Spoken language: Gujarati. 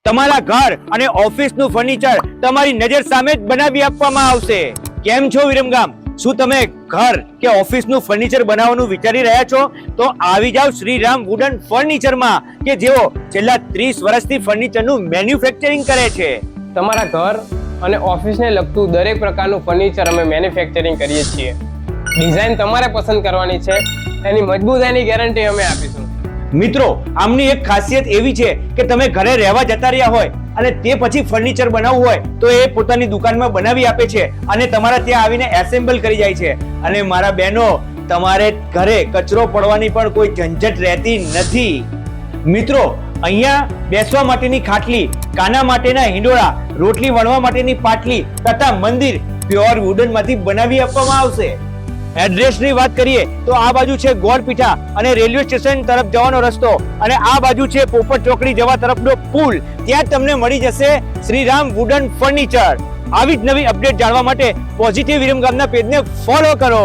તમારા ઘર અને ઓફિસનું ફર્નિચર તમારી નજર સામે જ બનાવી આપવામાં આવશે. કેમ છો વિરમગામ? શું તમે ઘર કે ઓફિસનું ફર્નિચર બનાવવાનું વિચારી રહ્યા છો? તો આવી જાવ શ્રીરામ વુડન ફર્નિચરમાં કે જેઓ છેલ્લા 30 વર્ષથી ફર્નિચરનું મેન્યુફેક્ચરિંગ કરે છે. તમારા ઘર અને ઓફિસને લગતું દરેક પ્રકારનું ફર્નિચર અમે મેન્યુફેક્ચરિંગ કરીએ છીએ. ડિઝાઇન તમારે પસંદ કરવાની છે, એની મજબૂતાઈની ગેરંટી અમે આપીશું. મિત્રો, આમની એક ખાસિયત એવી છે કે તમે ઘરે રહેવા જતા રહ્યા હોય અને તે પછી ફર્નિચર બનાવવું હોય તો એ પોતાની દુકાનમાં બનાવી આપે છે અને તમારા ત્યાં આવીને એસેમ્બલ કરી જાય છે. અને મારા બહેનો, તમારે ઘરે કચરો પડવાની પણ કોઈ ઝંઝટ રહેતી નથી. મિત્રો, અહીંયા બેસવા માટેની ખાટલી, કાના માટેના હિંડોળા, રોટલી વણવા માટેની પાટલી તથા મંદિર પ્યોર વુડન માંથી બનાવી આપવામાં આવશે. એડ્રેસની વાત કરીએ તો આ બાજુ છે ગોળપીઠા અને રેલવે સ્ટેશન તરફ જવાનો રસ્તો, અને આ બાજુ છે પોપટ ચોકડી જવા તરફનો પુલ. ત્યાં તમને મળી જશે શ્રીરામ વુડન ફર્નિચર. આવી જ નવી અપડેટ જાણવા માટે પોઝિટિવ વિરમગામના પેજને ફોલો કરો.